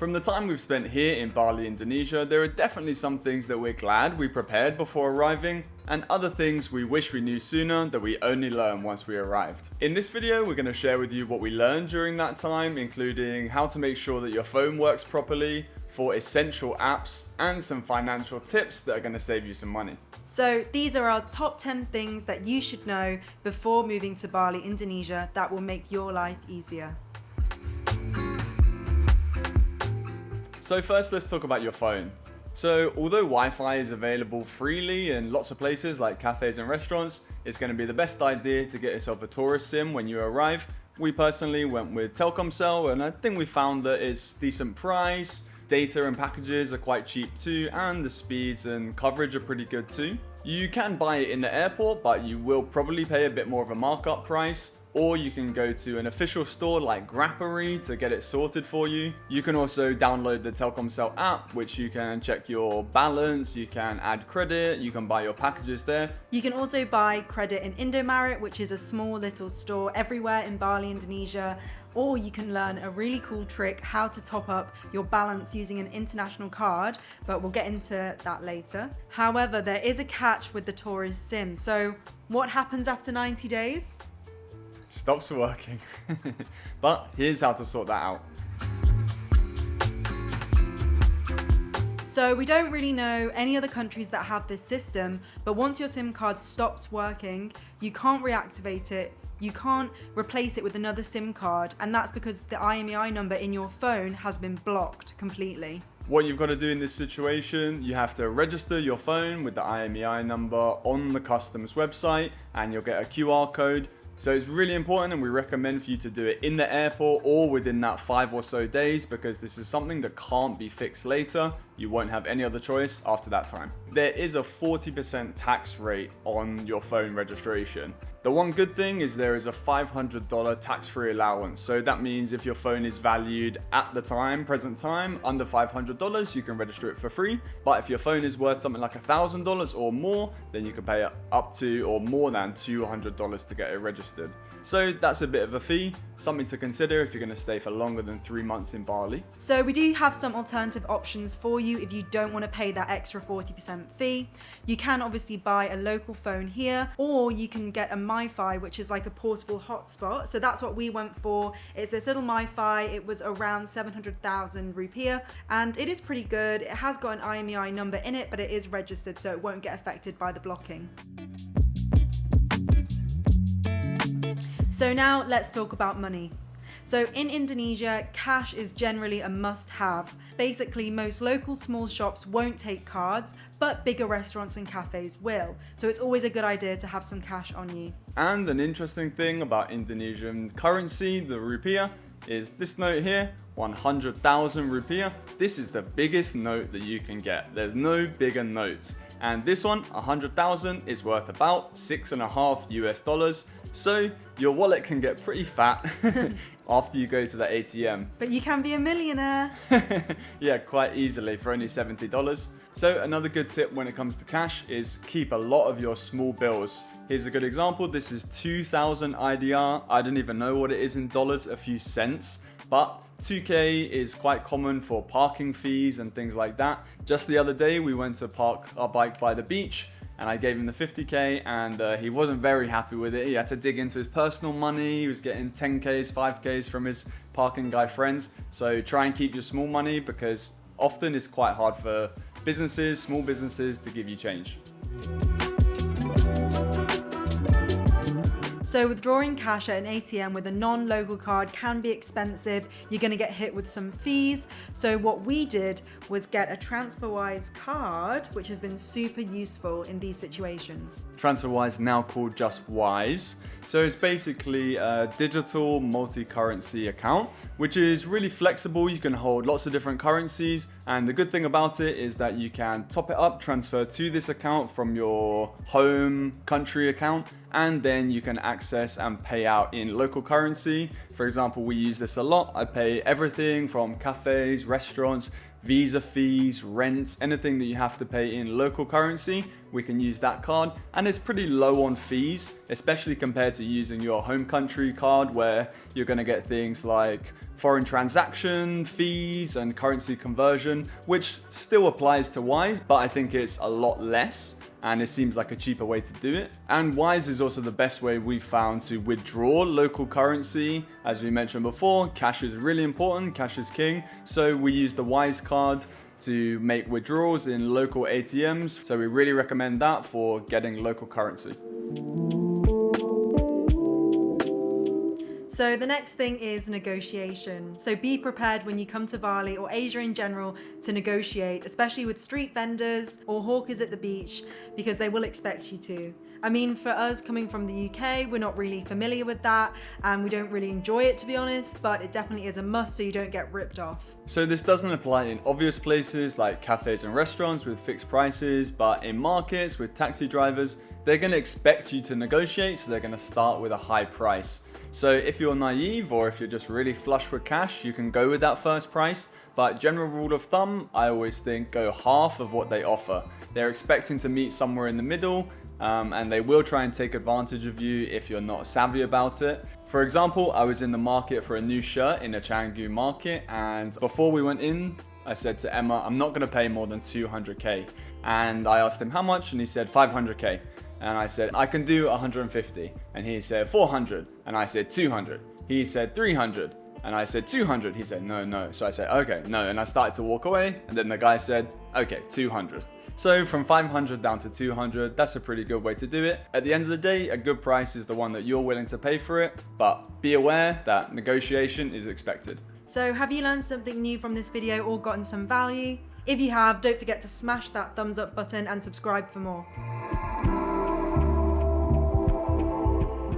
From the time we've spent here in Bali, Indonesia, there are definitely some things that we're glad we prepared before arriving, and other things we wish we knew sooner that we only learned once we arrived. In this video, we're going to share with you what we learned during that time, including how to make sure that your phone works properly, 4 essential apps, and some financial tips that are going to save you some money. So these are our top 10 things that you should know before moving to Bali, Indonesia that will make your life easier. So first, let's talk about your phone. So although Wi-Fi is available freely in lots of places like cafes and restaurants, it's going to be the best idea to get yourself a tourist SIM when you arrive. We personally went with Telkomsel, and I think we found that it's decent price, data and packages are quite cheap too, and the speeds and coverage are pretty good too. You can buy it in the airport, but you will probably pay a bit more of a markup price. Or you can go to an official store like Gopay to get it sorted for you. You can also download the Telkomsel app, which you can check your balance, you can add credit, you can buy your packages there. You can also buy credit in Indomaret, which is a small little store everywhere in Bali, Indonesia. Or you can learn a really cool trick how to top up your balance using an international card, but we'll get into that later. However, there is a catch with the tourist SIM. So what happens after 90 days? Stops working. But here's how to sort that out. So we don't really know any other countries that have this system, but once your SIM card stops working, you can't reactivate it, you can't replace it with another SIM card, and that's because the IMEI number in your phone has been blocked completely. What you've got to do in this situation, you have to register your phone with the IMEI number on the customs website, and you'll get a QR code. So it's really important, and we recommend for you to do it in the airport or within that 5 or so days, because this is something that can't be fixed later. You won't have any other choice after that time. There is a 40% tax rate on your phone registration. The one good thing is there is a $500 tax-free allowance. So that means if your phone is valued at the time, present time, under $500, you can register it for free. But if your phone is worth something like $1,000 or more, then you can pay up to or more than $200 to get it registered. So that's a bit of a fee, something to consider if you're going to stay for longer than 3 months in Bali. So we do have some alternative options for you if you don't want to pay that extra 40% fee. You can obviously buy a local phone here, or you can get a MiFi, which is like a portable hotspot. So that's what we went for. It's this little MiFi. It was around 700,000 rupiah, and it is pretty good. It has got an IMEI number in it, but it is registered, so it won't get affected by the blocking. So now let's talk about money. So in Indonesia, cash is generally a must-have. Basically, most local small shops won't take cards, but bigger restaurants and cafes will. So it's always a good idea to have some cash on you. And an interesting thing about Indonesian currency, the rupiah, is this note here, 100,000 rupiah. This is the biggest note that you can get. There's no bigger notes. And this one, 100,000, is worth about $6.50. So your wallet can get pretty fat after you go to the ATM. But you can be a millionaire. Yeah, quite easily for only $70. So another good tip when it comes to cash is keep a lot of your small bills. Here's a good example. This is 2,000 IDR. I don't even know what it is in dollars, a few cents. But 2K is quite common for parking fees and things like that. Just the other day, we went to park our bike by the beach, and I gave him the 50K, and he wasn't very happy with it. He had to dig into his personal money. He was getting 10Ks, 5Ks from his parking guy friends. So try and keep your small money, because often it's quite hard for businesses, small businesses, to give you change. So withdrawing cash at an ATM with a non-local card can be expensive. You're going to get hit with some fees. So what we did was get a TransferWise card, which has been super useful in these situations. TransferWise, now called just Wise. So it's basically a digital multi-currency account, which is really flexible. You can hold lots of different currencies, and the good thing about it is that you can top it up, transfer to this account from your home country account, and then you can access and pay out in local currency. For example, we use this a lot. I pay everything from cafes, restaurants, visa fees, rents, anything that you have to pay in local currency, we can use that card. And it's pretty low on fees, especially compared to using your home country card, where you're going to get things like foreign transaction fees and currency conversion, which still applies to Wise, but I think it's a lot less. And it seems like a cheaper way to do it. And Wise is also the best way we've found to withdraw local currency. As we mentioned before, cash is really important, cash is king. So we use the Wise card to make withdrawals in local ATMs. So we really recommend that for getting local currency. So the next thing is negotiation. So be prepared when you come to Bali or Asia in general to negotiate, especially with street vendors or hawkers at the beach, because they will expect you to. I mean, for us coming from the UK, we're not really familiar with that and we don't really enjoy it, to be honest, but it definitely is a must so you don't get ripped off. So this doesn't apply in obvious places like cafes and restaurants with fixed prices, but in markets with taxi drivers, they're going to expect you to negotiate, so they're going to start with a high price. So if you're naive or if you're just really flush with cash, you can go with that first price. But general rule of thumb, I always think go half of what they offer. They're expecting to meet somewhere in the middle, and they will try and take advantage of you if you're not savvy about it. For example, I was in the market for a new shirt in a Canggu market, and before we went in, I said to Emma, I'm not going to pay more than 200k. And I asked him how much, and he said 500k. And I said, I can do 150. And he said 400. And I said 200. He said 300. And I said 200. He said, no. So I said, okay, no. And I started to walk away. And then the guy said, okay, 200. So from 500 down to 200, that's a pretty good way to do it. At the end of the day, a good price is the one that you're willing to pay for it. But be aware that negotiation is expected. So have you learned something new from this video or gotten some value? If you have, don't forget to smash that thumbs up button and subscribe for more.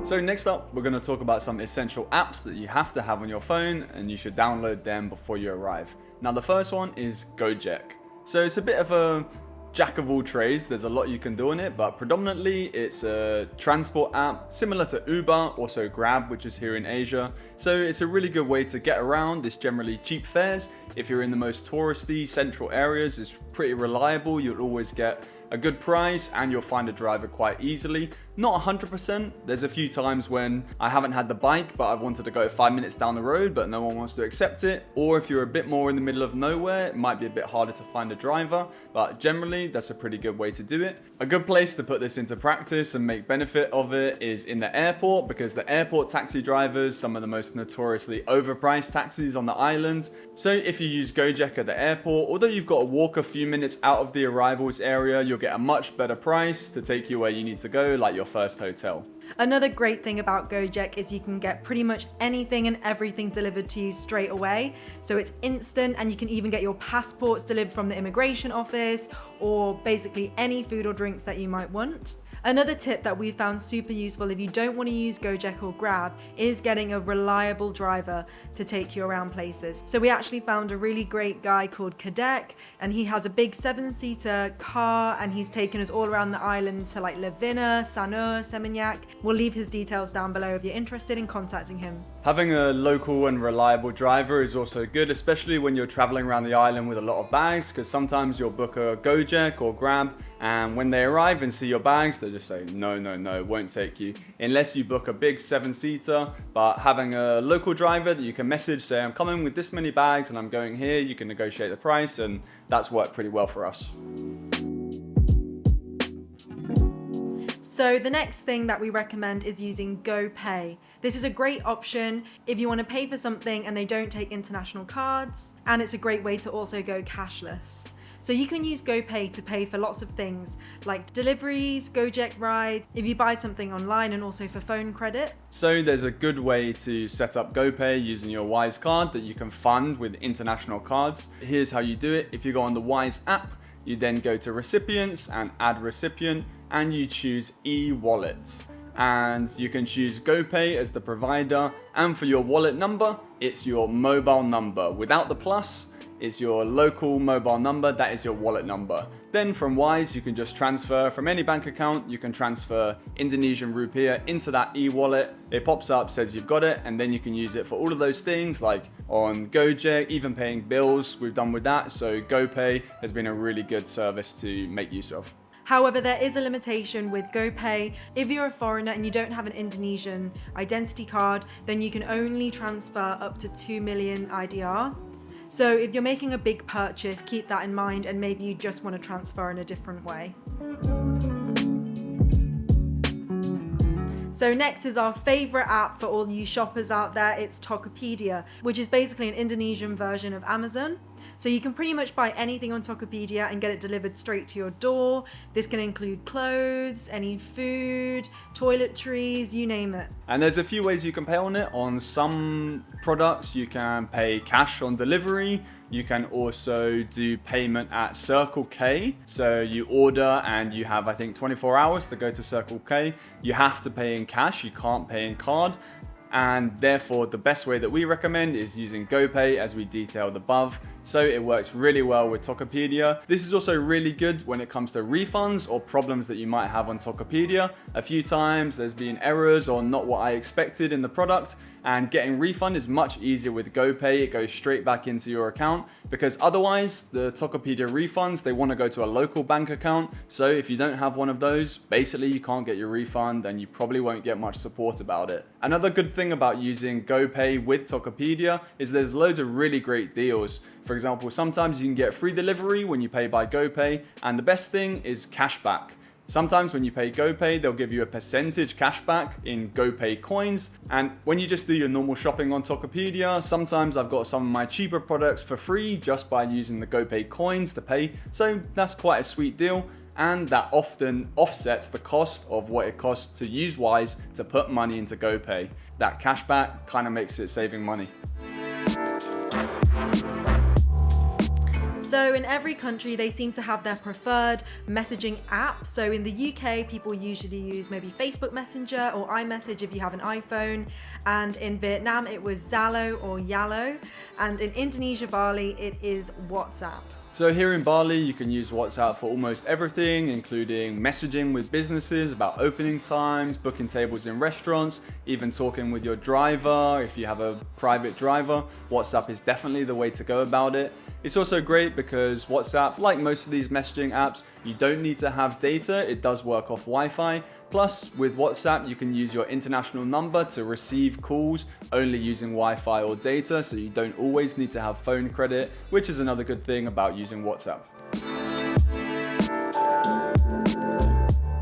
So next up, we're going to talk about some essential apps that you have to have on your phone and you should download them before you arrive. Now the first one is Gojek. So it's a bit of a jack of all trades. There's a lot you can do on it, but predominantly it's a transport app similar to Uber, also Grab, which is here in Asia. So it's a really good way to get around. It's generally cheap fares. If you're in the most touristy central areas, it's pretty reliable. You'll always get a good price and you'll find a driver quite easily. Not 100%. There's a few times when I haven't had the bike, but I've wanted to go 5 minutes down the road, but no one wants to accept it. Or if you're a bit more in the middle of nowhere, it might be a bit harder to find a driver, but generally that's a pretty good way to do it. A good place to put this into practice and make benefit of it is in the airport, because the airport taxi drivers, some of the most notoriously overpriced taxis on the island. So if you use Gojek at the airport, although you've got to walk a few minutes out of the arrivals area, you'll get a much better price to take you where you need to go, like your first hotel. Another great thing about Gojek is you can get pretty much anything and everything delivered to you straight away. So it's instant, and you can even get your passports delivered from the immigration office, or basically any food or drinks that you might want. Another tip that we found super useful if you don't want to use Gojek or Grab is getting a reliable driver to take you around places. So we actually found a really great guy called Kadek, and he has a big 7-seater car, and he's taken us all around the island to like Levina, Sanur, Seminyak. We'll leave his details down below if you're interested in contacting him. Having a local and reliable driver is also good, especially when you're traveling around the island with a lot of bags, because sometimes you'll book a Gojek or Grab, and when they arrive and see your bags, they just say, no, won't take you, unless you book a big 7-seater. But having a local driver that you can message, say, I'm coming with this many bags and I'm going here, you can negotiate the price, and that's worked pretty well for us. So the next thing that we recommend is using Gopay. This is a great option if you want to pay for something and they don't take international cards, and it's a great way to also go cashless. So you can use Gopay to pay for lots of things like deliveries, Gojek rides, if you buy something online, and also for phone credit. So there's a good way to set up Gopay using your Wise card that you can fund with international cards. Here's how you do it. If you go on the Wise app, you then go to recipients and add recipient, and you choose e-wallet. And you can choose Gopay as the provider, and for your wallet number, it's your mobile number without the plus. is your local mobile number, that is your wallet number. Then from Wise, you can just transfer from any bank account, you can transfer Indonesian rupiah into that e-wallet. It pops up, says you've got it, and then you can use it for all of those things like on Gojek, even paying bills, we've done with that. So Gopay has been a really good service to make use of. However, there is a limitation with Gopay. If you're a foreigner and you don't have an Indonesian identity card, then you can only transfer up to 2 million IDR. So if you're making a big purchase, keep that in mind, and maybe you just want to transfer in a different way. So next is our favorite app for all you shoppers out there. It's Tokopedia, which is basically an Indonesian version of Amazon. So you can pretty much buy anything on Tokopedia and get it delivered straight to your door. This can include clothes, any food, toiletries, you name it. And there's a few ways you can pay on it. On some products, you can pay cash on delivery. You can also do payment at Circle K. So you order and you have, I think, 24 hours to go to Circle K. You have to pay in cash, you can't pay in card. And therefore, the best way that we recommend is using Gopay, as we detailed above. So it works really well with Tokopedia. This is also really good when it comes to refunds or problems that you might have on Tokopedia. A few times there's been errors or not what I expected in the product, and getting refund is much easier with Gopay. It goes straight back into your account, because otherwise the Tokopedia refunds, they want to go to a local bank account. So if you don't have one of those, basically you can't get your refund and you probably won't get much support about it. Another good thing about using Gopay with Tokopedia is there's loads of really great deals. For example, sometimes you can get free delivery when you pay by Gopay, and the best thing is cashback. Sometimes when you pay Gopay, they'll give you a percentage cashback in Gopay coins. And when you just do your normal shopping on Tokopedia, sometimes I've got some of my cheaper products for free just by using the Gopay coins to pay. So that's quite a sweet deal. And that often offsets the cost of what it costs to use Wise to put money into Gopay. That cashback kind of makes it saving money. So in every country, they seem to have their preferred messaging app. So in the UK, people usually use maybe Facebook Messenger or iMessage if you have an iPhone. And in Vietnam, it was Zalo or Yalo. And in Indonesia, Bali, it is WhatsApp. So here in Bali, you can use WhatsApp for almost everything, including messaging with businesses about opening times, booking tables in restaurants, even talking with your driver. If you have a private driver, WhatsApp is definitely the way to go about it. It's also great because WhatsApp, like most of these messaging apps, you don't need to have data. It does work off Wi-Fi. Plus, with WhatsApp, you can use your international number to receive calls only using Wi-Fi or data, so you don't always need to have phone credit, which is another good thing about using WhatsApp.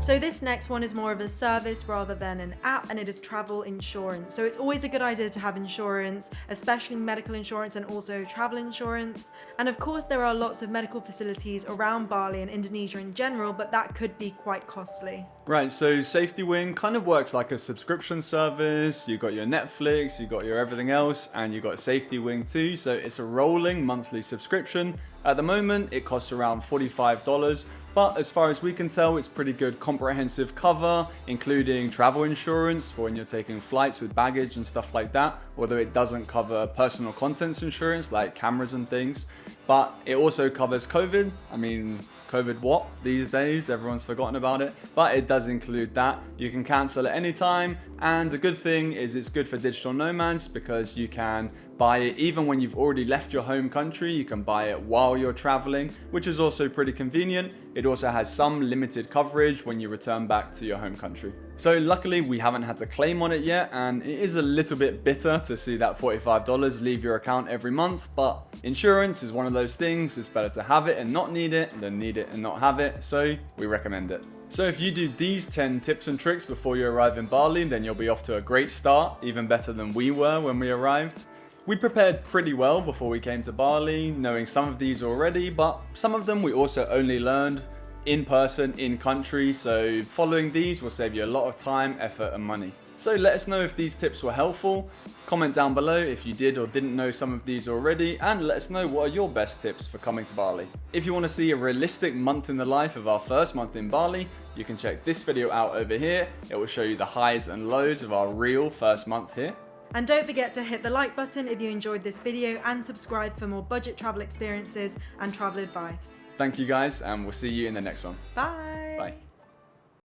So this next one is more of a service rather than an app, and it is travel insurance. So it's always a good idea to have insurance, especially medical insurance and also travel insurance. And of course, there are lots of medical facilities around Bali and Indonesia in general, but that could be quite costly. Right, so SafetyWing kind of works like a subscription service. You got your Netflix, you got your everything else, and you got SafetyWing too. So it's a rolling monthly subscription. At the moment, it costs around $45. But as far as we can tell, it's pretty good comprehensive cover, including travel insurance for when you're taking flights with baggage and stuff like that, although it doesn't cover personal contents insurance like cameras and things. But it also covers COVID. I mean, COVID what these days? Everyone's forgotten about it, but it does include that. You can cancel at any time, and the good thing is it's good for digital nomads because you can buy it even when you've already left your home country. You can buy it while you're traveling, which is also pretty convenient. It also has some limited coverage when you return back to your home country. So luckily we haven't had to claim on it yet, and it is a little bit bitter to see that $45 leave your account every month, but insurance is one of those things. It's better to have it and not need it than need it and not have it, so we recommend it. So if you do these 10 tips and tricks before you arrive in Bali, then you'll be off to a great start, even better than we were when we arrived. We prepared pretty well before we came to Bali, knowing some of these already, but some of them we also only learned in person, in country, so following these will save you a lot of time, effort and money. So let us know if these tips were helpful. Comment down below if you did or didn't know some of these already, and let us know what are your best tips for coming to Bali. If you want to see a realistic month in the life of our first month in Bali, you can check this video out over here. It will show you the highs and lows of our real first month here. And don't forget to hit the like button if you enjoyed this video and subscribe for more budget travel experiences and travel advice. Thank you guys, and we'll see you in the next one. Bye. Bye.